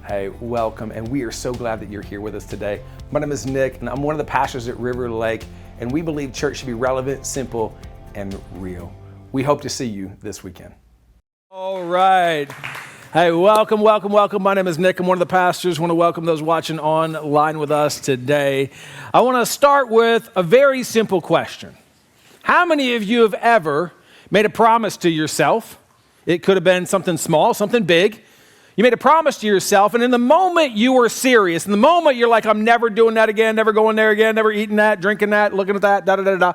Hey, welcome, and we are so glad that you're here with us today. My name is Nick, and I'm one of the pastors at River Lake, and we believe church should be relevant, simple, and real. We hope to see you this weekend. All right. Hey, welcome. My name is Nick. I'm one of the pastors. I want to welcome those watching online with us today. I want to start with a very simple question. How many of you have ever made a promise to yourself? It could have been something small, something big. You made a promise to yourself, and in the moment you were serious. In the moment you're like, I'm never doing that again, never going there again, never eating that, drinking that, looking at that, da-da-da-da.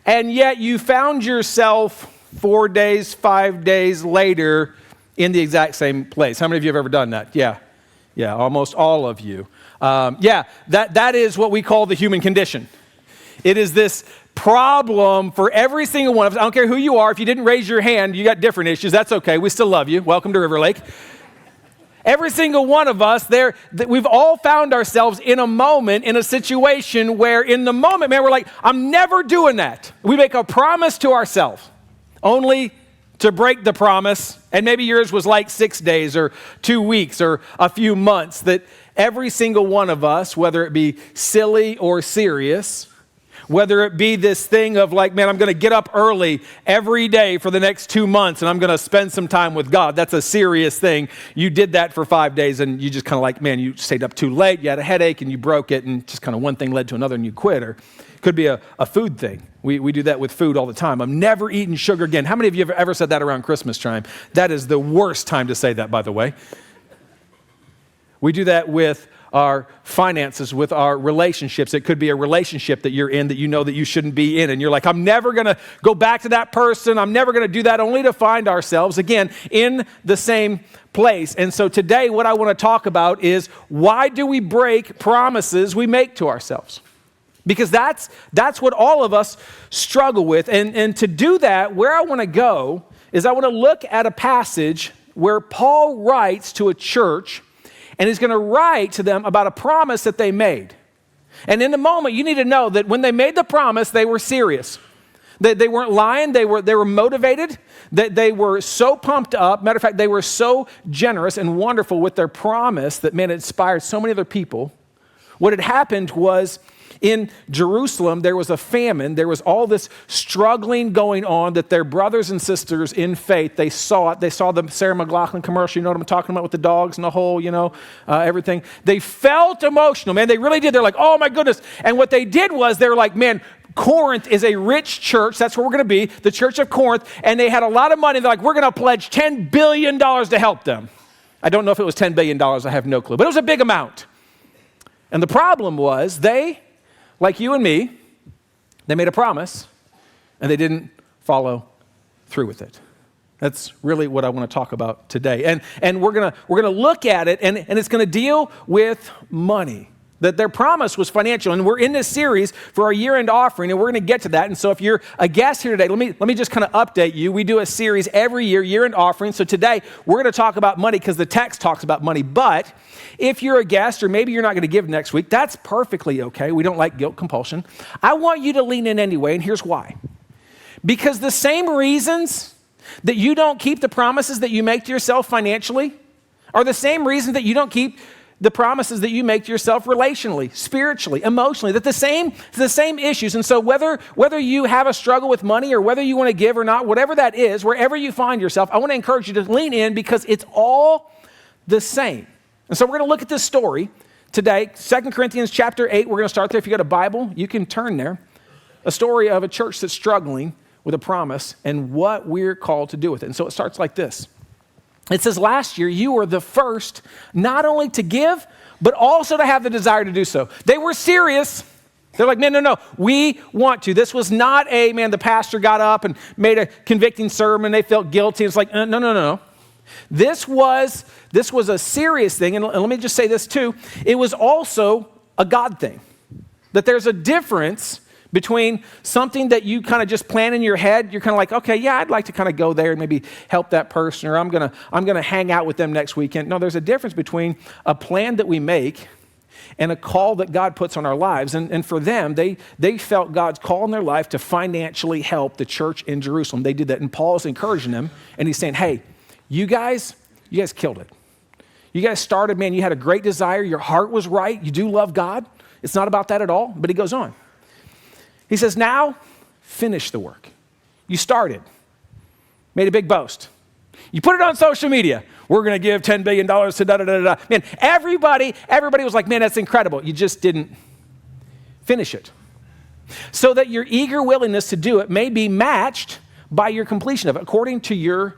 And yet you found yourself 4 days, 5 days later in the exact same place. How many of you have ever done that? Yeah, almost all of you. That is what we call the human condition. It is this problem for every single one of us. I don't care who you are. If you didn't raise your hand, you got different issues. That's okay. We still love you. Welcome to River Lake. Every single one of us we've all found ourselves in a moment, in a situation where in the moment, man, we're like, I'm never doing that. We make a promise to ourselves only to break the promise. And maybe yours was like 6 days or 2 weeks or a few months. That every single one of us, whether it be silly or serious, whether it be this thing of like, man, I'm going to get up early every day for the next 2 months and I'm going to spend some time with God. That's a serious thing. You did that for 5 days and you just kind of like, man, you stayed up too late, you had a headache and you broke it and just kind of one thing led to another and you quit. Or it could be a food thing. We do that with food all the time. I'm never eating sugar again. How many of you have ever said that around Christmas time? That is the worst time to say that, by the way. We do that with our finances, with our relationships. It could be a relationship that you're in that you know that you shouldn't be in. And you're like, I'm never going to go back to that person. I'm never going to do that, only to find ourselves, again, in the same place. And so today, what I want to talk about is why do we break promises we make to ourselves? Because that's what all of us struggle with. And to do that, where I want to go is I want to look at a passage where Paul writes to a church. And he's going to write to them about a promise that they made. And in the moment, you need to know that when they made the promise, they were serious. They weren't lying. They were motivated. They were so pumped up. Matter of fact, they were so generous and wonderful with their promise that, man, it inspired so many other people. What had happened was in Jerusalem, there was a famine. There was all this struggling going on that their brothers and sisters in faith, they saw it. They saw the Sarah McLachlan commercial. You know what I'm talking about with the dogs and the whole, everything. They felt emotional, man. They really did. They're like, oh my goodness. And what they did was they were like, man, Corinth is a rich church. That's where we're going to be, the church of Corinth. And they had a lot of money. They're like, we're going to pledge $10 billion to help them. I don't know if it was $10 billion. I have no clue. But it was a big amount. And the problem was they, like you and me, they made a promise and they didn't follow through with it. That's really what I want to talk about today. And we're gonna look at it and it's gonna deal with money. That their promise was financial. And we're in this series for our year-end offering, and we're going to get to that. And so if you're a guest here today, let me just kind of update you. We do a series every year-end offering. So today, we're going to talk about money because the text talks about money. But if you're a guest, or maybe you're not going to give next week, that's perfectly okay. We don't like guilt compulsion. I want you to lean in anyway, and here's why. Because the same reasons that you don't keep the promises that you make to yourself financially are the same reasons that you don't keep the promises that you make to yourself relationally, spiritually, emotionally, that the same issues. And so whether you have a struggle with money or whether you want to give or not, whatever that is, wherever you find yourself, I want to encourage you to lean in because it's all the same. And so we're going to look at this story today, 2 Corinthians chapter 8. We're going to start there. If you got a Bible, you can turn there. A story of a church that's struggling with a promise and what we're called to do with it. And so it starts like this. It says, last year, you were the first not only to give, but also to have the desire to do so. They were serious. They're like, no, we want to. This was not the pastor got up and made a convicting sermon. They felt guilty. It's like, no. This was a serious thing. And let me just say this too. It was also a God thing. That there's a difference between something that you kind of just plan in your head. You're kind of like, okay, yeah, I'd like to kind of go there and maybe help that person, or I'm gonna hang out with them next weekend. No, there's a difference between a plan that we make and a call that God puts on our lives. And for them, they felt God's call in their life to financially help the church in Jerusalem. They did that, and Paul's encouraging them, and he's saying, hey, you guys killed it. You guys started, man, you had a great desire. Your heart was right. You do love God. It's not about that at all, but he goes on. He says, now finish the work. You started, made a big boast. You put it on social media. We're going to give $10 billion to da-da-da-da. Man, everybody was like, man, that's incredible. You just didn't finish it. So that your eager willingness to do it may be matched by your completion of it, according to your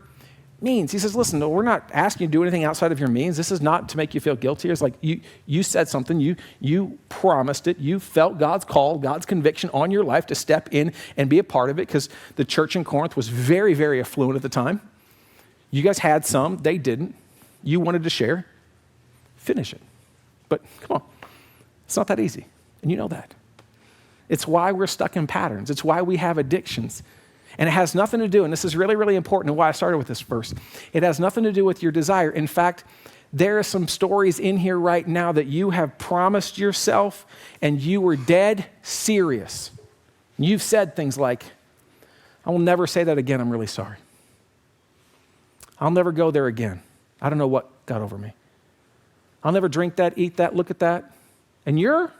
means. He says, listen, no, we're not asking you to do anything outside of your means. This is not to make you feel guilty. It's like you said something, you promised it, you felt God's call, God's conviction on your life to step in and be a part of it, because the church in Corinth was very, very affluent at the time. You guys had some, they didn't. You wanted to share. Finish it. But come on, it's not that easy, and you know that. It's why we're stuck in patterns. It's why we have addictions. And it has nothing to do, and this is really, really important and why I started with this verse. It has nothing to do with your desire. In fact, there are some stories in here right now that you have promised yourself and you were dead serious. You've said things like, I will never say that again, I'm really sorry. I'll never go there again. I don't know what got over me. I'll never drink that, eat that, look at that. And you're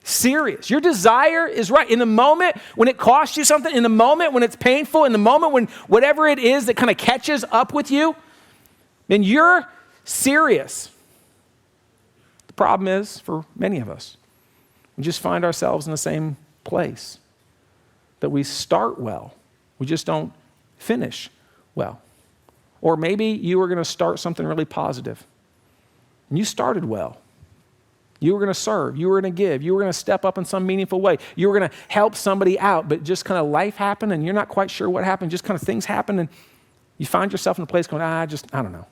serious. Your desire is right. In the moment when it costs you something, in the moment when it's painful, in the moment when whatever it is that kind of catches up with you, then you're serious. The problem is, for many of us, we just find ourselves in the same place, that we start well, we just don't finish well. Or maybe you were going to start something really positive, and you started well. You were going to serve. You were going to give. You were going to step up in some meaningful way. You were going to help somebody out, but just kind of life happened and you're not quite sure what happened. Just kind of things happen and you find yourself in a place going, I don't know.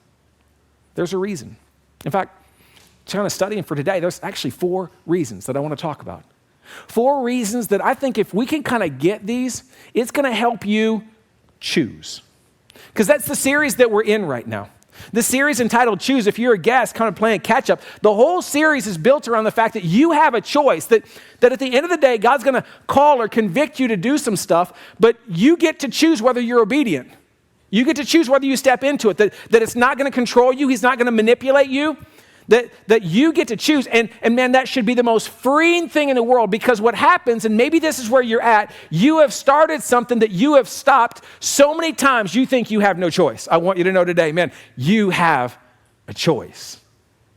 There's a reason. In fact, kind of studying for today, there's actually 4 reasons that I want to talk about. 4 reasons that I think if we can kind of get these, it's going to help you choose. Because that's the series that we're in right now. This series entitled Choose, if you're a guest kind of playing catch up, the whole series is built around the fact that you have a choice, that at the end of the day, God's going to call or convict you to do some stuff, but you get to choose whether you're obedient. You get to choose whether you step into it, that it's not going to control you, he's not going to manipulate you, that you get to choose. And man, that should be the most freeing thing in the world, because what happens, and maybe this is where you're at, you have started something that you have stopped so many times you think you have no choice. I want you to know today, man, you have a choice.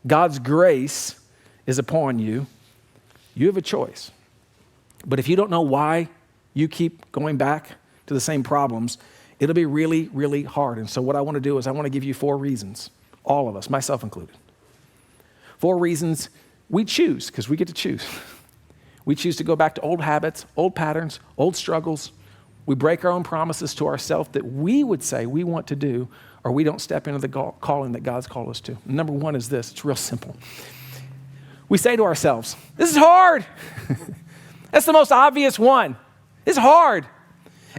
God's grace is upon you. You have a choice. But if you don't know why you keep going back to the same problems, it'll be really, really hard. And so what I want to do is I want to give you 4 reasons, all of us, myself included. 4 reasons we choose, because we get to choose. We choose to go back to old habits, old patterns, old struggles. We break our own promises to ourselves that we would say we want to do, or we don't step into the calling that God's called us to. Number 1 is this. It's real simple. We say to ourselves, this is hard. That's the most obvious one. It's hard.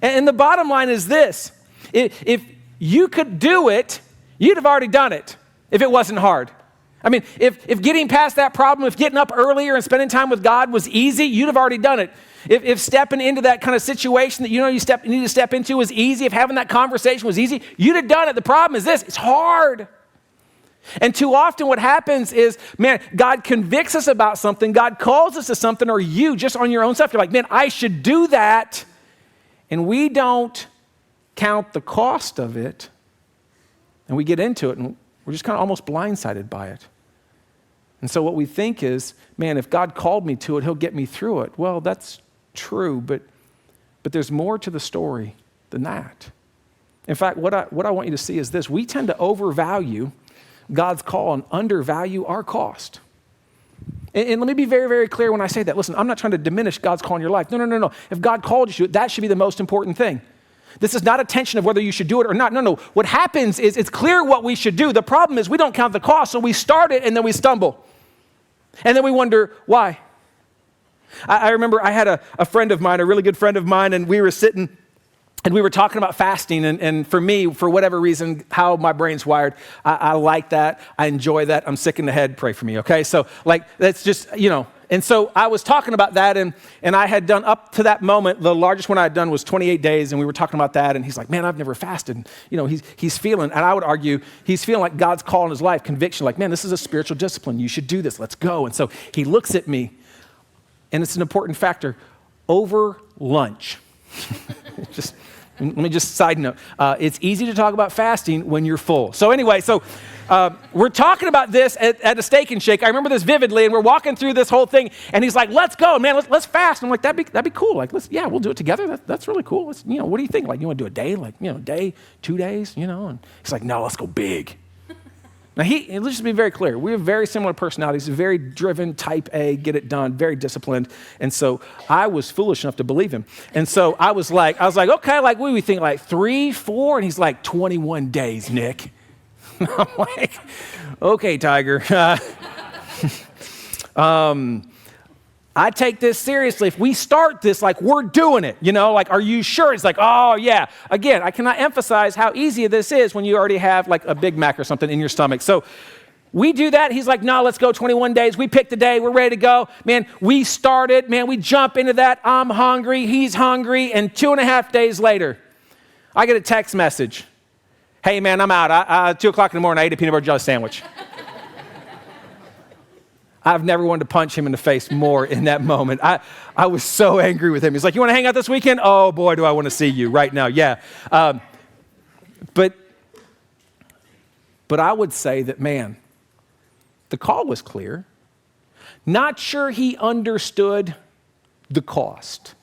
And the bottom line is this. If you could do it, you'd have already done it if it wasn't hard. I mean, if getting past that problem, if getting up earlier and spending time with God was easy, you'd have already done it. If stepping into that kind of situation that you need to step into was easy, if having that conversation was easy, you'd have done it. The problem is this, it's hard. And too often what happens is, man, God convicts us about something, God calls us to something, or you just on your own stuff, you're like, man, I should do that. And we don't count the cost of it, and we get into it, and we're just kind of almost blindsided by it. And so what we think is, man, if God called me to it, he'll get me through it. Well, that's true, but there's more to the story than that. In fact, what I want you to see is this. We tend to overvalue God's call and undervalue our cost. And let me be very, very clear when I say that. Listen, I'm not trying to diminish God's call in your life. No. If God called you to it, that should be the most important thing. This is not a tension of whether you should do it or not. No. What happens is it's clear what we should do. The problem is we don't count the cost, so we start it and then we stumble. And then we wonder why. I remember I had a friend of mine, a really good friend of mine, and we were sitting And we were talking about fasting, and for me, for whatever reason, how my brain's wired, I like that. I enjoy that. I'm sick in the head. Pray for me, okay? So, that's just, And so I was talking about that, and I had done up to that moment, the largest one I had done was 28 days, and we were talking about that, and he's like, man, I've never fasted. He's feeling, and I would argue, he's feeling like God's call in his life, conviction, like, man, this is a spiritual discipline. You should do this. Let's go. And so he looks at me, and it's an important factor, over lunch. Let me just side note. It's easy to talk about fasting when you're full. So anyway, we're talking about this at a Steak and Shake. I remember this vividly, and we're walking through this whole thing, and he's like, let's go, man, let's fast. I'm like, that'd be cool. Like, we'll do it together. That's really cool. What do you think? Like, you want to do a day? Like, day, 2 days, And he's like, no, let's go big. Now, let's just be very clear. We have very similar personalities, very driven, type A, get it done, very disciplined. And so I was foolish enough to believe him. And so I was like, okay, like, what do we think, like 3, 4? And he's like, 21 days, Nick. I'm like, okay, Tiger. I take this seriously. If we start this, like, we're doing it, like, are you sure? It's like, oh, yeah. Again, I cannot emphasize how easy this is when you already have, like, a Big Mac or something in your stomach. So we do that. He's like, no, let's go 21 days. We pick the day. We're ready to go. Man, we started. Man, we jump into that. I'm hungry. He's hungry. And 2.5 days later, I get a text message. Hey, man, I'm out. 2 o'clock in the morning, I ate a peanut butter jelly sandwich. I've never wanted to punch him in the face more in that moment. I was so angry with him. He's like, you want to hang out this weekend? Oh, boy, do I want to see you right now. Yeah. But I would say that, man, the call was clear. Not sure he understood the cost.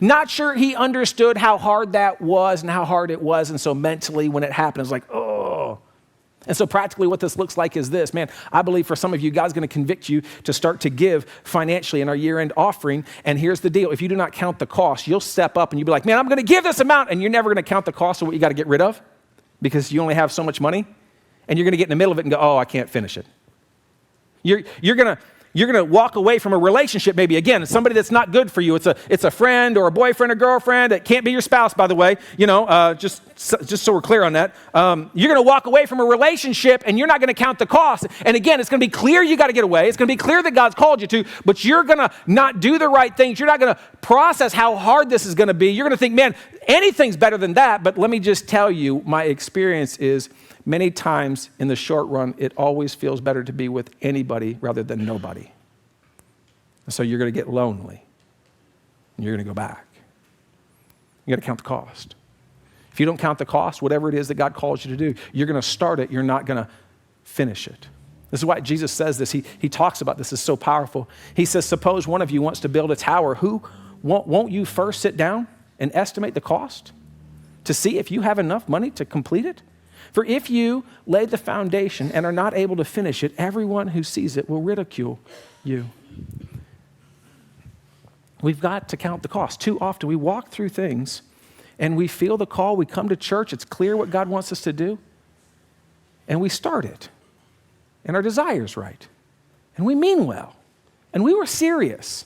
Not sure he understood how hard that was and how hard it was. And so mentally, when it happened, it was like, oh. And so practically what this looks like is this. Man, I believe for some of you, God's going to convict you to start to give financially in our year-end offering. And here's the deal. If you do not count the cost, you'll step up and you'll be like, man, I'm going to give this amount. And you're never going to count the cost of what you got to get rid of because you only have so much money. And you're going to get in the middle of it and go, oh, I can't finish it. You're going to walk away from a relationship, maybe, again, somebody that's not good for you. It's a friend or a boyfriend or girlfriend. It can't be your spouse, by the way, just so we're clear on that. You're going to walk away from a relationship and you're not going to count the cost. And again, it's going to be clear you got to get away. It's going to be clear that God's called you to, but you're going to not do the right things. You're not going to process how hard this is going to be. You're going to think, man, anything's better than that. But let me just tell you, my experience is many times in the short run, it always feels better to be with anybody rather than nobody. And so you're going to get lonely. And you're going to go back. You got to count the cost. If you don't count the cost, whatever it is that God calls you to do, you're going to start it. You're not going to finish it. This is why Jesus says this. He talks about this. It's so powerful. He says, suppose one of you wants to build a tower. Won't you first sit down and estimate the cost to see if you have enough money to complete it? For if you lay the foundation and are not able to finish it, everyone who sees it will ridicule you. We've got to count the cost. Too often we walk through things and we feel the call. We come to church. It's clear what God wants us to do. And we start it. And our desire's right. And we mean well. And we were serious.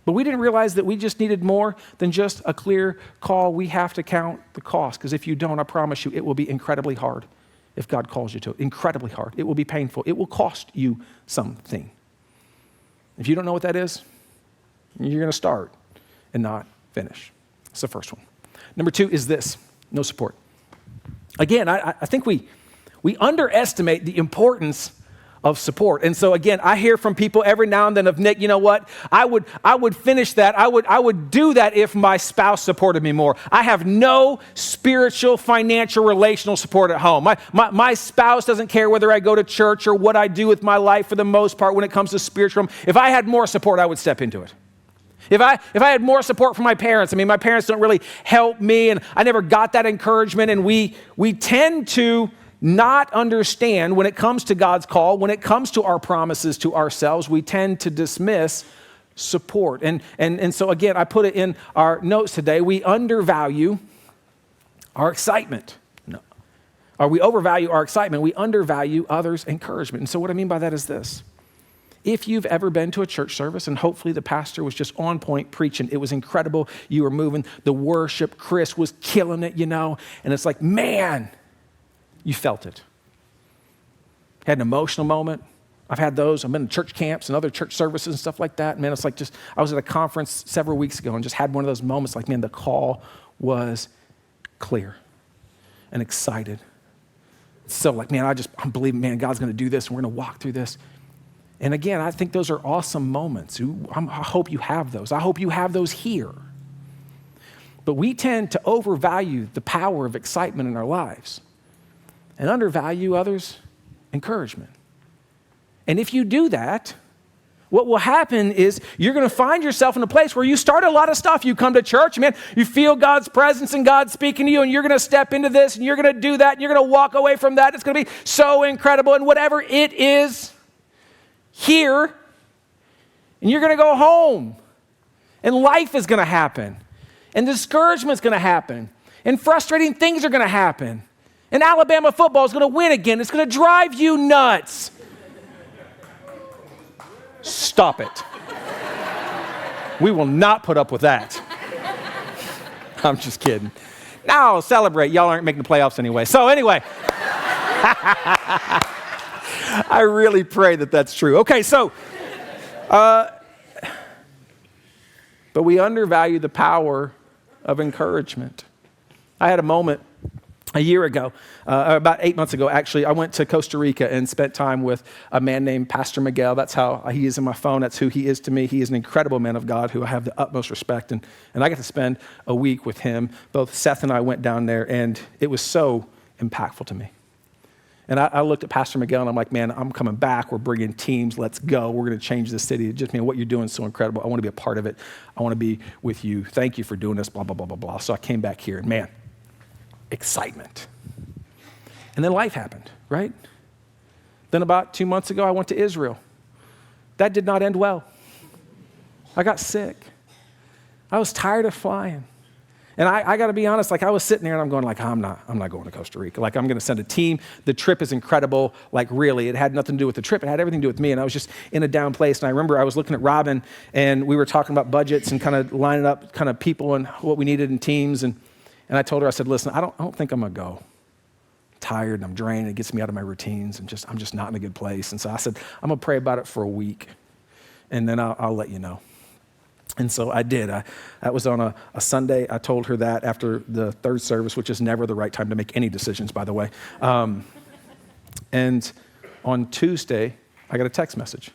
But we didn't realize that we just needed more than just a clear call. We have to count the cost, because if you don't, I promise you, it will be incredibly hard if God calls you to it. Incredibly hard. It will be painful. It will cost you something. If you don't know what that is, you're going to start and not finish. That's the first one. Number 2 is this: no support. Again, I think we underestimate the importance of support. And so again, I hear from people every now and then of, Nick, you know what? I would finish that. I would do that if my spouse supported me more. I have no spiritual, financial, relational support at home. My spouse doesn't care whether I go to church or what I do with my life for the most part when it comes to spiritual. If I had more support, I would step into it. If I had more support from my parents, my parents don't really help me, and I never got that encouragement, and we tend to not understand when it comes to God's call, when it comes to our promises to ourselves, we tend to dismiss support. And so again, I put it in our notes today, we undervalue our excitement. No. Or we overvalue our excitement, we undervalue others' encouragement. And so what I mean by that is this. If you've ever been to a church service and hopefully the pastor was just on point preaching, it was incredible. You were moving, the worship, Chris was killing it, and it's like, man, you felt it. Had an emotional moment. I've had those. I've been in church camps and other church services and stuff like that. Man, it's like I was at a conference several weeks ago and just had one of those moments like, man, the call was clear and excited. So like, man, I'm believing, man, God's going to do this and we're going to walk through this. And again, I think those are awesome moments. I hope you have those. I hope you have those here. But we tend to overvalue the power of excitement in our lives and undervalue others' encouragement. And if you do that, what will happen is you're going to find yourself in a place where you start a lot of stuff. You come to church, man, you feel God's presence and God speaking to you, and you're going to step into this, and you're going to do that, and you're going to walk away from that. It's going to be so incredible, and whatever it is here, and you're going to go home, and life is going to happen, and discouragement's going to happen, and frustrating things are going to happen, and Alabama football is going to win again. It's going to drive you nuts. Stop it. We will not put up with that. I'm just kidding. No, celebrate. Y'all aren't making the playoffs anyway. So anyway, I really pray that that's true. Okay, so, but we undervalue the power of encouragement. I had a moment a year ago, about 8 months ago, actually. I went to Costa Rica and spent time with a man named Pastor Miguel. That's how he is in my phone. That's who he is to me. He is an incredible man of God who I have the utmost respect. And I got to spend a week with him. Both Seth and I went down there, and it was so impactful to me. And I looked at Pastor Miguel, and I'm like, man, I'm coming back. We're bringing teams. Let's go. We're going to change this city. Just, man, what you're doing is so incredible. I want to be a part of it. I want to be with you. Thank you for doing this, blah, blah, blah, blah, blah. So I came back here, and man, excitement. And then life happened, right? Then about 2 months ago, I went to Israel. That did not end well. I got sick. I was tired of flying. And I got to be honest, like I was sitting there and I'm going like, I'm not going to Costa Rica. Like I'm going to send a team. The trip is incredible. Like really, it had nothing to do with the trip. It had everything to do with me. And I was just in a down place. And I remember I was looking at Robin and we were talking about budgets and kind of lining up kind of people and what we needed in teams. And I told her, I said, listen, I don't think I'm going to go. I'm tired and I'm drained. It gets me out of my routines and I'm just not in a good place. And so I said, I'm going to pray about it for a week and then I'll let you know. And so I did. That was on a Sunday. I told her that after the third service, which is never the right time to make any decisions, by the way. And on Tuesday, I got a text message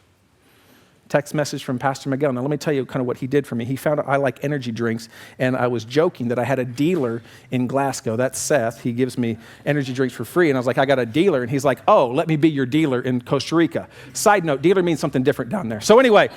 from Pastor Miguel. Now, let me tell you kind of what he did for me. He found out I like energy drinks, and I was joking that I had a dealer in Glasgow. That's Seth. He gives me energy drinks for free, and I was like, I got a dealer, and he's like, oh, let me be your dealer in Costa Rica. Side note, dealer means something different down there. So anyway,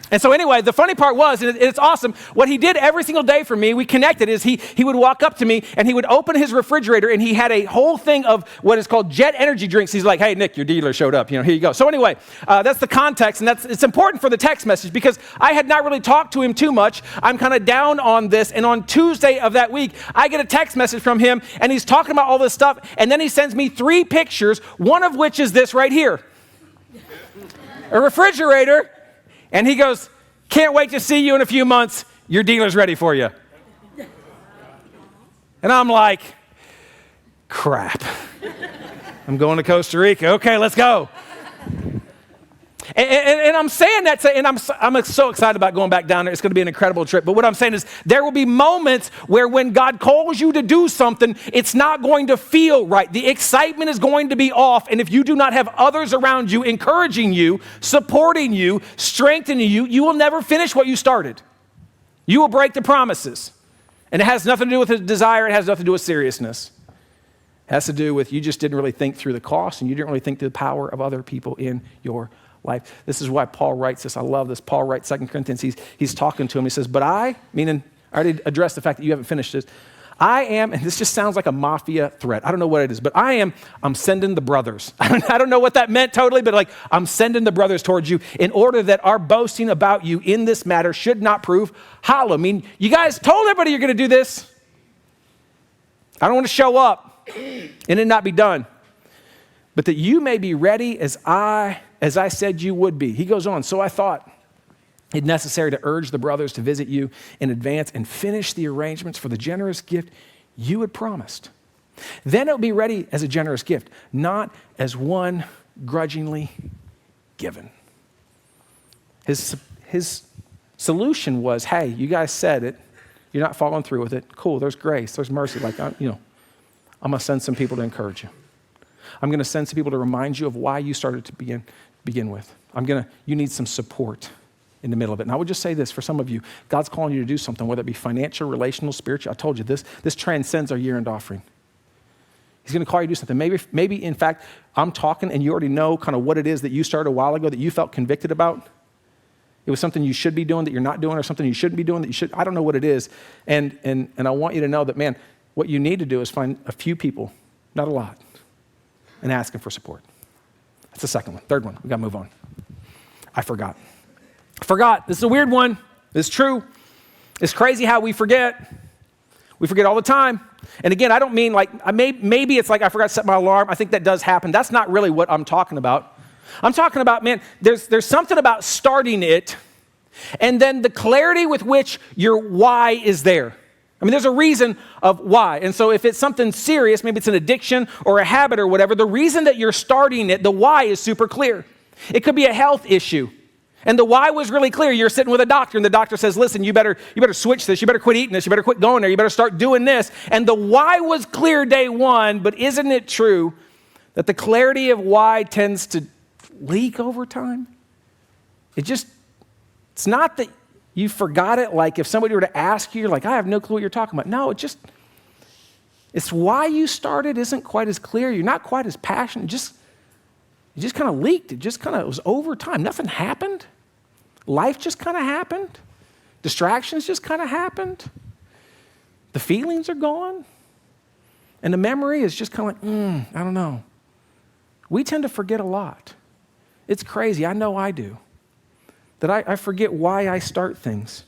and so anyway, the funny part was, and it's awesome, what he did every single day for me, we connected, is he would walk up to me and he would open his refrigerator and he had a whole thing of what is called Jet energy drinks. He's like, hey, Nick, your dealer showed up. Here you go. So anyway, that's the context, and it's important for the text message because I had not really talked to him too much. I'm kind of down on this, and on Tuesday of that week, I get a text message from him, and he's talking about all this stuff, and then he sends me 3 pictures, one of which is this right here. A refrigerator. And he goes, can't wait to see you in a few months. Your dealer's ready for you. And I'm like, crap. I'm going to Costa Rica. Okay, let's go. And I'm saying that, and I'm so excited about going back down there. It's going to be an incredible trip. But what I'm saying is there will be moments where when God calls you to do something, it's not going to feel right. The excitement is going to be off. And if you do not have others around you encouraging you, supporting you, strengthening you, you will never finish what you started. You will break the promises. And it has nothing to do with a desire. It has nothing to do with seriousness. It has to do with you just didn't really think through the cost, and you didn't really think through the power of other people in your life. This is why Paul writes this. I love this. Paul writes 2 Corinthians. He's talking to him. He says, but I already addressed the fact that you haven't finished this. I am, and this just sounds like a mafia threat. I don't know what it is, but I'm sending the brothers. I don't know what that meant totally, but like I'm sending the brothers towards you in order that our boasting about you in this matter should not prove hollow. I mean, you guys told everybody you're going to do this. I don't want to show up and it not be done. but that you may be ready as I said you would be. He goes on, so I thought it necessary to urge the brothers to visit you in advance and finish the arrangements for the generous gift you had promised. Then it will be ready as a generous gift, not as one grudgingly given. His solution was, hey, you guys said it. You're not following through with it. Cool, there's grace, there's mercy. Like, I'm going to send some people to encourage you. I'm going to send some people to remind you of why you started to begin with. You need some support in the middle of it. And I would just say this, for some of you, God's calling you to do something, whether it be financial, relational, spiritual. I told you this transcends our year-end offering. He's going to call you to do something. Maybe in fact, I'm talking and you already know kind of what it is that you started a while ago that you felt convicted about. It was something you should be doing that you're not doing, or something you shouldn't be doing that you should. I don't know what it is. And I want you to know that, man, what you need to do is find a few people, not a lot, and ask them for support. That's the second one. Third one, we got to move on. I forgot. This is a weird one. It's true. It's crazy how we forget. We forget all the time. And again, I don't mean like, maybe it's like I forgot to set my alarm. I think that does happen. That's not really what I'm talking about. I'm talking about, man, there's something about starting it and then the clarity with which your why is there. I mean, there's a reason of why. And so if it's something serious, maybe it's an addiction or a habit or whatever, the reason that you're starting it, the why is super clear. It could be a health issue. And the why was really clear. You're sitting with a doctor and the doctor says, listen, you better switch this. You better quit eating this. You better quit going there. You better start doing this. And the why was clear day one, but isn't it true that the clarity of why tends to leak over time? It's not that you forgot it. Like if somebody were to ask you, you're like, I have no clue what you're talking about. No, it's why you started isn't quite as clear. You're not quite as passionate. It just kind of leaked. It was over time. Nothing happened. Life just kind of happened. Distractions just kind of happened. The feelings are gone. And the memory is just kind of like, I don't know. We tend to forget a lot. It's crazy. I know I do. That I forget why I start things.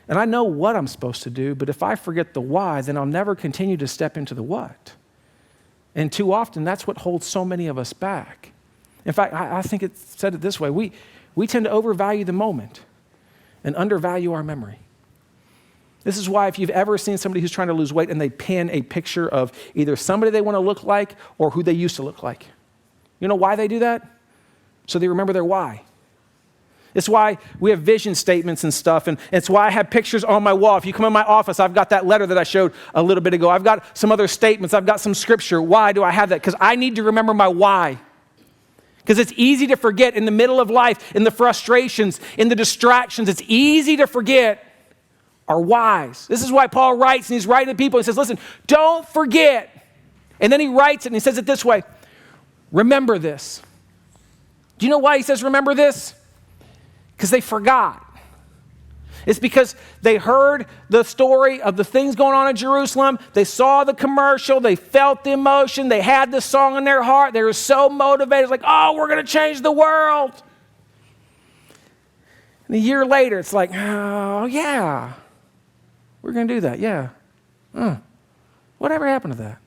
And I know what I'm supposed to do, but if I forget the why, then I'll never continue to step into the what. And too often, that's what holds so many of us back. In fact, I think it said it this way. We tend to overvalue the moment and undervalue our memory. This is why if you've ever seen somebody who's trying to lose weight and they pin a picture of either somebody they want to look like or who they used to look like. You know why they do that? So they remember their why. It's why we have vision statements and stuff, and it's why I have pictures on my wall. If you come in my office, I've got that letter that I showed a little bit ago. I've got some other statements. I've got some scripture. Why do I have that? Because I need to remember my why. Because it's easy to forget in the middle of life, in the frustrations, in the distractions. It's easy to forget our whys. This is why Paul writes, and he's writing to people. He says, listen, don't forget. And then he writes it, and he says it this way. Remember this. Do you know why he says remember this? Because they forgot. It's because they heard the story of the things going on in Jerusalem. They saw the commercial. They felt the emotion. They had the song in their heart. They were so motivated. Like, oh, we're going to change the world. And a year later, it's like, oh, yeah, we're going to do that. Yeah. Whatever happened to that?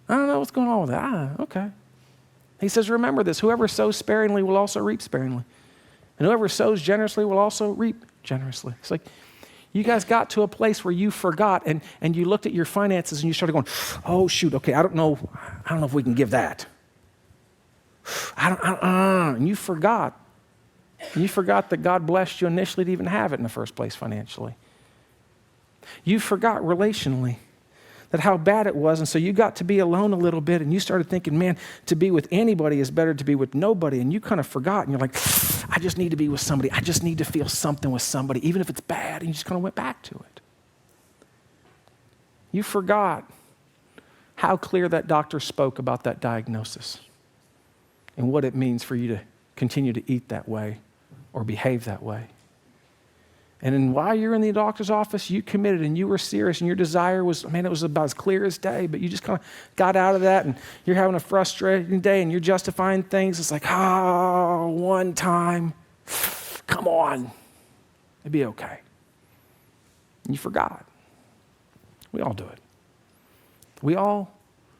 I don't know what's going on with that. Okay. He says, remember this. Whoever sows sparingly will also reap sparingly. And whoever sows generously will also reap generously. It's like you guys got to a place where you forgot and you looked at your finances and you started going, oh, shoot, okay, I don't know if we can give that. And you forgot. You forgot that God blessed you initially to even have it in the first place financially. You forgot relationally that how bad it was, and so you got to be alone a little bit, and you started thinking, man, to be with anybody is better to be with nobody, and you kind of forgot, and you're like, I just need to be with somebody. I just need to feel something with somebody, even if it's bad, and you just kind of went back to it. You forgot how clear that doctor spoke about that diagnosis and what it means for you to continue to eat that way or behave that way. And then while you're in the doctor's office, you committed and you were serious and your desire was, man, it was about as clear as day, but you just kind of got out of that and you're having a frustrating day and you're justifying things. It's like, oh, one time, come on, it'd be okay. And you forgot. We all do it. We all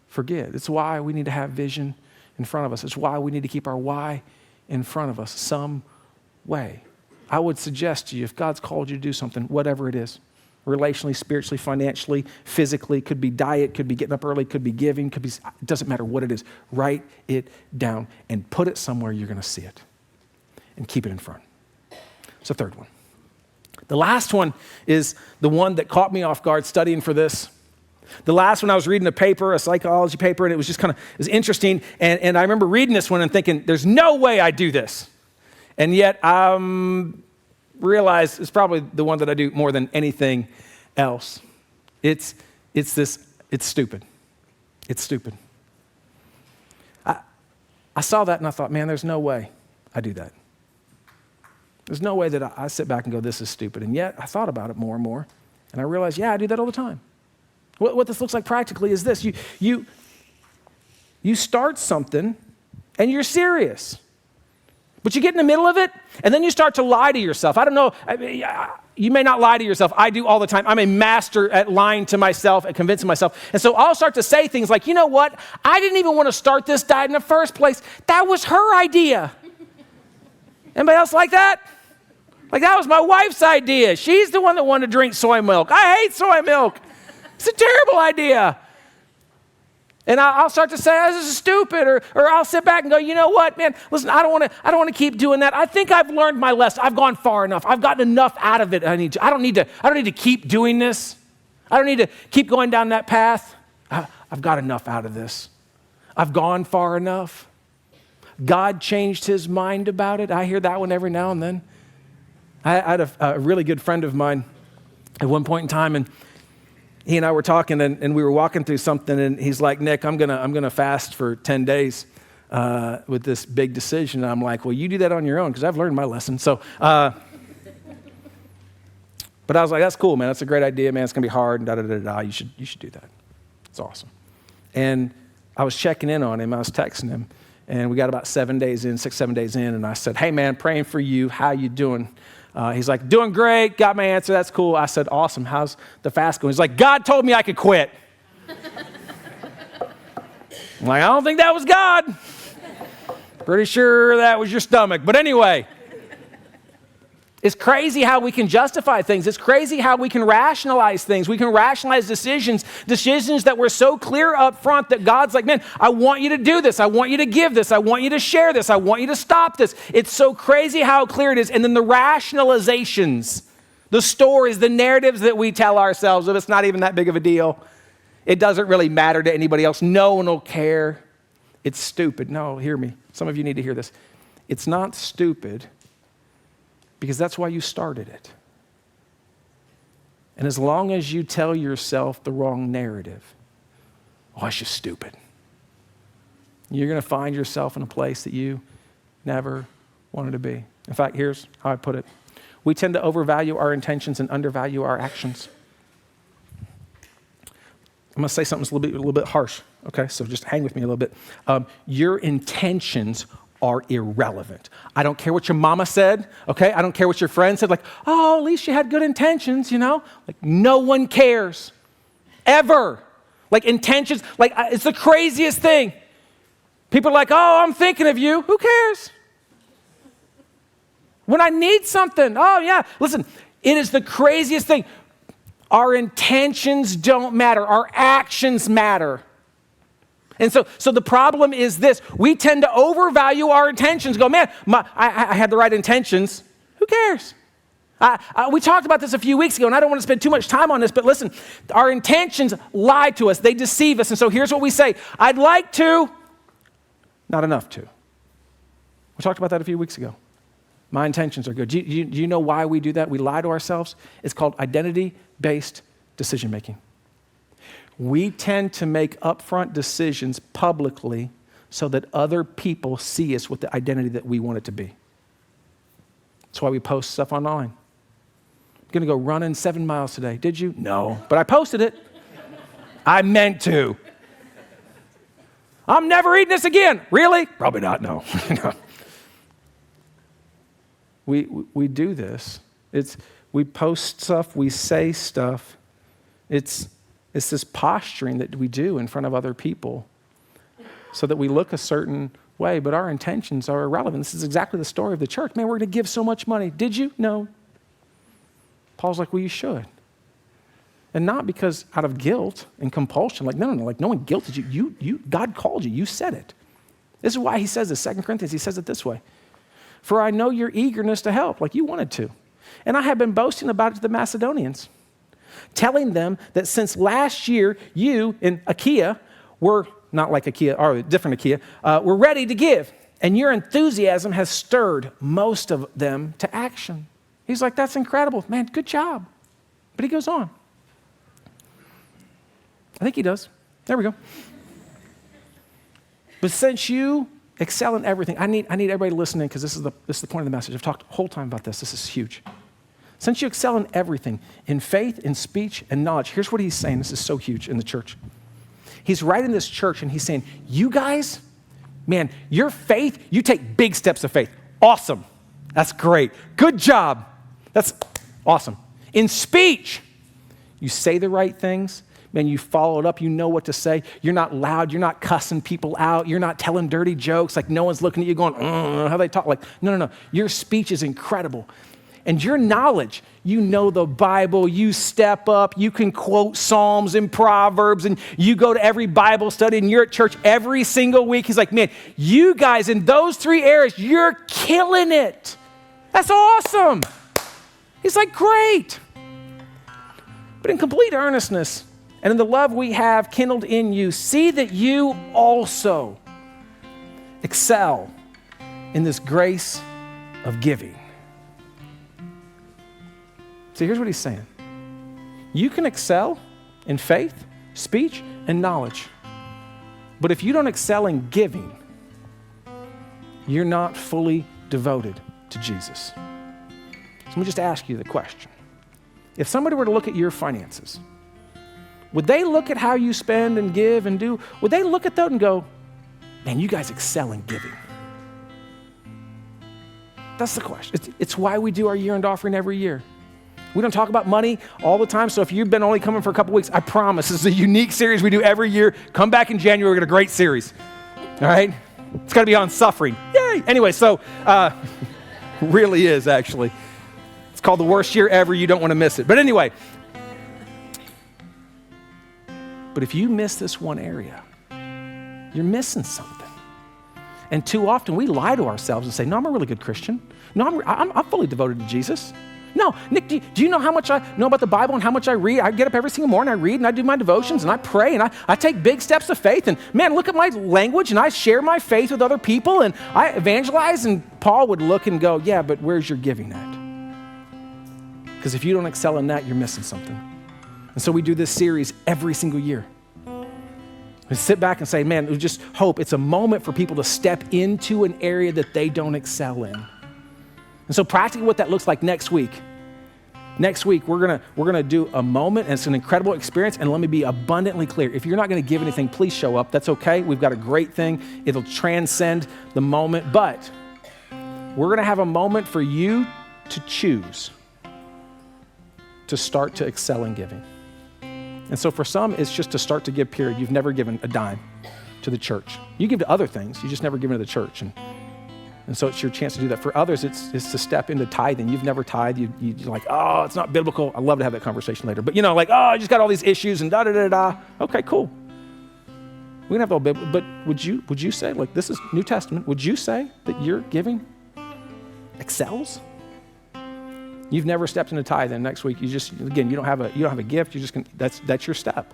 forget. It's why we need to have vision in front of us. It's why we need to keep our why in front of us some way. I would suggest to you, if God's called you to do something, whatever it is, relationally, spiritually, financially, physically, could be diet, could be getting up early, could be giving, it doesn't matter what it is. Write it down and put it somewhere you're going to see it and keep it in front. It's the third one. The last one is the one that caught me off guard studying for this. The last one, I was reading a paper, a psychology paper, and it was just it was interesting. And I remember reading this one and thinking, there's no way I do this. And yet realize it's probably the one that I do more than anything else. It's stupid. It's stupid. I saw that and I thought, man, there's no way I do that. There's no way that I sit back and go, this is stupid. And yet I thought about it more and more, and I realized, yeah, I do that all the time. What this looks like practically is this. You start something and you're serious. But you get in the middle of it, and then you start to lie to yourself. I don't know, you may not lie to yourself. I do all the time. I'm a master at lying to myself, at convincing myself. And so I'll start to say things like, you know what? I didn't even want to start this diet in the first place. That was her idea. Anybody else like that? Like, that was my wife's idea. She's the one that wanted to drink soy milk. I hate soy milk. It's a terrible idea. And I'll start to say, this is stupid, or I'll sit back and go, you know what, man, listen, I don't want to keep doing that. I think I've learned my lesson. I've gone far enough. I've gotten enough out of it. I don't need to keep doing this. I don't need to keep going down that path. I've got enough out of this. I've gone far enough. God changed his mind about it. I hear that one every now and then. I had a really good friend of mine at one point in time, and he and I were talking, and we were walking through something, and he's like, Nick, I'm gonna fast for 10 days with this big decision. And I'm like, well, you do that on your own, because I've learned my lesson. So, but I was like, that's cool, man. That's a great idea, man. It's gonna be hard, and da-da-da-da. You should do that. It's awesome. And I was checking in on him. I was texting him, and we got about 7 days in, 7 days in, and I said, hey, man, praying for you. How you doing? He's like, doing great, got my answer, that's cool. I said, awesome, how's the fast going? He's like, God told me I could quit. I'm like, I don't think that was God. Pretty sure that was your stomach. But anyway, it's crazy how we can justify things. It's crazy how we can rationalize things. We can rationalize decisions that were so clear up front that God's like, man, I want you to do this. I want you to give this. I want you to share this. I want you to stop this. It's so crazy how clear it is. And then the rationalizations, the stories, the narratives that we tell ourselves of it's not even that big of a deal. It doesn't really matter to anybody else. No one will care. It's stupid. No, hear me. Some of you need to hear this. It's not stupid, because that's why you started it. And as long as you tell yourself the wrong narrative, oh, it's just stupid, you're going to find yourself in a place that you never wanted to be. In fact, here's how I put it. We tend to overvalue our intentions and undervalue our actions. I'm going to say something that's a little bit harsh, okay? So just hang with me a little bit. Your intentions are irrelevant. I don't care what your mama said, okay? I don't care what your friend said, like, oh, at least you had good intentions, you know? Like, no one cares, ever. Like, intentions, like, it's the craziest thing. People are like, oh, I'm thinking of you. Who cares? When I need something, oh, yeah. Listen, it is the craziest thing. Our intentions don't matter. Our actions matter. And so the problem is this. We tend to overvalue our intentions. Go, man, I had the right intentions. Who cares? We talked about this a few weeks ago, and I don't want to spend too much time on this, but listen, our intentions lie to us. They deceive us. And so here's what we say. I'd like to, not enough to. We talked about that a few weeks ago. My intentions are good. Do you know why we do that? We lie to ourselves. It's called identity-based decision-making. We tend to make upfront decisions publicly so that other people see us with the identity that we want it to be. That's why we post stuff online. I'm going to go running 7 miles today. Did you? No, but I posted it. I meant to. I'm never eating this again. Really? Probably not, no. We do this. We post stuff, we say stuff. It's this posturing that we do in front of other people. so that we look a certain way, but our intentions are irrelevant. This is exactly the story of the church. Man, we're going to give so much money. Did you? No. Paul's like, well, you should. And not because out of guilt and compulsion. Like, no, like no one guilted you. God called you. You said it. This is why he says this, 2 Corinthians, he says it this way. For I know your eagerness to help, like you wanted to. And I have been boasting about it to the Macedonians, telling them that since last year, you in Achaia were, not like Achaia, or different Achaia, were ready to give. And your enthusiasm has stirred most of them to action. He's like, that's incredible. Man, good job. But he goes on. I think he does. There we go. But since you excel in everything, I need everybody listening because this is the point of the message. I've talked the whole time about this. This is huge. Since you excel in everything, in faith, in speech, and knowledge, here's what he's saying. This is so huge in the church. He's writing this church and he's saying, you guys, man, your faith, you take big steps of faith. Awesome. That's great. Good job. That's awesome. In speech, you say the right things. Man, you follow it up. You know what to say. You're not loud. You're not cussing people out. You're not telling dirty jokes. Like no one's looking at you going, how they talk. Like, no. Your speech is incredible. And your knowledge, you know the Bible. You step up. You can quote Psalms and Proverbs. And you go to every Bible study. And you're at church every single week. He's like, man, you guys in those 3 areas, you're killing it. That's awesome. He's like, great. But in complete earnestness, and in the love we have kindled in you, see that you also excel in this grace of giving. See, here's what he's saying. You can excel in faith, speech, and knowledge. But if you don't excel in giving, you're not fully devoted to Jesus. So let me just ask you the question. If somebody were to look at your finances, would they look at how you spend and give and do? Would they look at that and go, man, you guys excel in giving? That's the question. It's why we do our year-end offering every year. We don't talk about money all the time, so if you've been only coming for a couple weeks, I promise this is a unique series we do every year. Come back in January, we're going to get a great series. All right? It's got to be on suffering. Yay! Anyway, so really is, actually. It's called The Worst Year Ever. You don't want to miss it. But anyway, but if you miss this one area, you're missing something. And too often we lie to ourselves and say, no, I'm a really good Christian. No, I'm fully devoted to Jesus. No, Nick, do you know how much I know about the Bible and how much I read? I get up every single morning, I read and I do my devotions and I pray and I take big steps of faith. And man, look at my language and I share my faith with other people and I evangelize. And Paul would look and go, yeah, but where's your giving at? Because if you don't excel in that, you're missing something. And so we do this series every single year. We sit back and say, man, we just hope it's a moment for people to step into an area that they don't excel in. And so practically what that looks like next week. Next week, we're gonna do a moment, and it's an incredible experience. And let me be abundantly clear. If you're not gonna give anything, please show up. That's okay. We've got a great thing. It'll transcend the moment. But we're gonna have a moment for you to choose to start to excel in giving. And so for some, it's just to start to give, period. You've never given a dime to the church. You give to other things, you just never given to the church. And so it's your chance to do that. For others, it's to step into tithing. You've never tithed. You're like, oh, it's not biblical. I'd love to have that conversation later. But like, oh, I just got all these issues and da-da-da-da. Okay, cool. We can have all biblical. But would you say, like, this is New Testament, would you say that your giving excels? You've never stepped into tithe, and next week you don't have a gift. That's your step.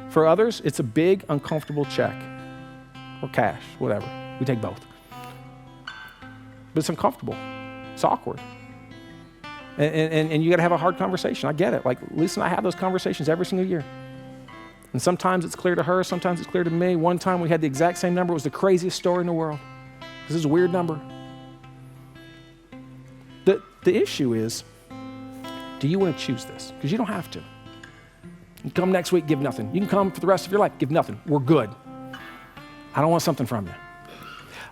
For others, it's a big uncomfortable check or cash, whatever. We take both. But it's uncomfortable. It's awkward. And you got to have a hard conversation. I get it. Like Lisa and I have those conversations every single year. And sometimes it's clear to her. Sometimes it's clear to me. One time we had the exact same number. It was the craziest story in the world. This is a weird number. The issue is, do you want to choose this? Because you don't have to. You can come next week, give nothing. You can come for the rest of your life, give nothing. We're good. I don't want something from you.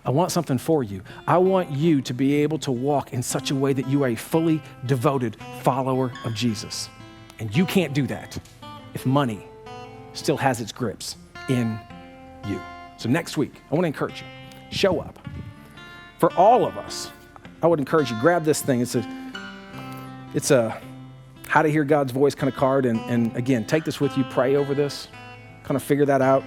I want something for you. I want you to be able to walk in such a way that you are a fully devoted follower of Jesus. And you can't do that if money still has its grips in you. So next week, I want to encourage you, show up. For all of us, I would encourage you, grab this thing. It's a how to hear God's voice kind of card. And again, take this with you, pray over this, kind of figure that out.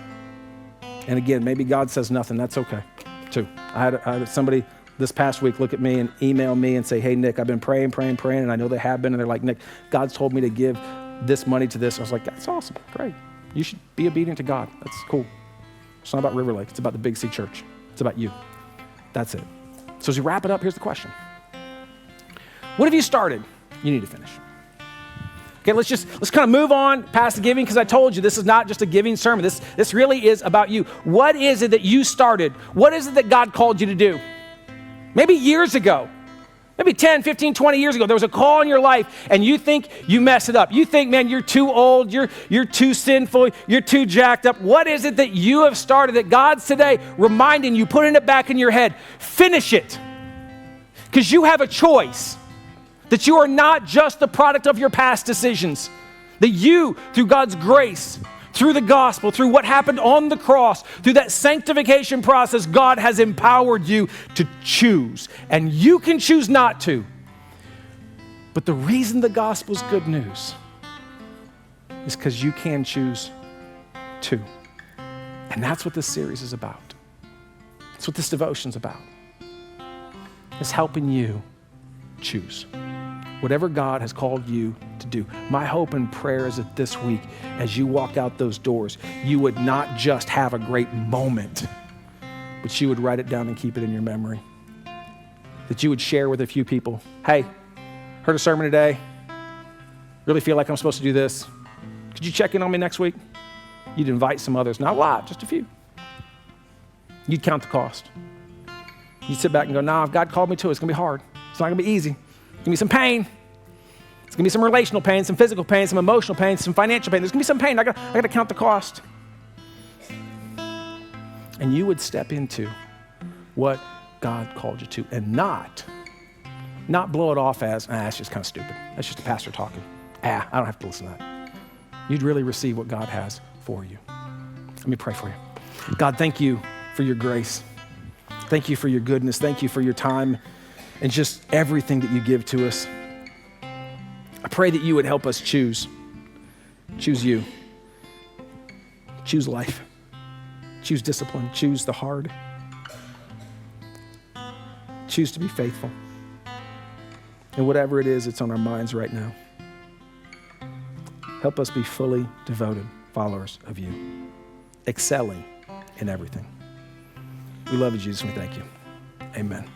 And again, maybe God says nothing. That's okay, too. I had somebody this past week look at me and email me and say, hey, Nick, I've been praying, and I know they have been. And they're like, Nick, God's told me to give this money to this. I was like, that's awesome. Great. You should be obedient to God. That's cool. It's not about River Lake. It's about the Big C Church. It's about you. That's it. So as we wrap it up, here's the question. What have you started? You need to finish. Okay, let's kind of move on past the giving, because I told you this is not just a giving sermon. This really is about you. What is it that you started? What is it that God called you to do? Maybe years ago, maybe 10, 15, 20 years ago, there was a call in your life and you think you messed it up. You think, man, you're too old, you're too sinful, you're too jacked up. What is it that you have started that God's today reminding you, putting it back in your head? Finish it. Because you have a choice. That you are not just the product of your past decisions. That you, through God's grace, through the gospel, through what happened on the cross, through that sanctification process, God has empowered you to choose. And you can choose not to. But the reason the gospel's good news is because you can choose to. And that's what this series is about. That's what this devotion's about. It's helping you choose whatever God has called you to do. My hope and prayer is that this week, as you walk out those doors, you would not just have a great moment, but you would write it down and keep it in your memory. That you would share with a few people, hey, heard a sermon today, really feel like I'm supposed to do this. Could you check in on me next week? You'd invite some others, not a lot, just a few. You'd count the cost. You'd sit back and go, nah, if God called me to it, it's gonna be hard. It's not gonna be easy. It's gonna be some pain. It's gonna be some relational pain, some physical pain, some emotional pain, some financial pain. There's gonna be some pain. I gotta count the cost. And you would step into what God called you to, and not blow it off as, that's just kind of stupid. That's just a pastor talking. I don't have to listen to that. You'd really receive what God has for you. Let me pray for you. God, thank you for your grace. Thank you for your goodness. Thank you for your time and just everything that you give to us. I pray that you would help us choose. Choose you. Choose life. Choose discipline. Choose the hard. Choose to be faithful. And whatever it is that's on our minds right now, help us be fully devoted followers of you, excelling in everything. We love you, Jesus, and we thank you. Amen.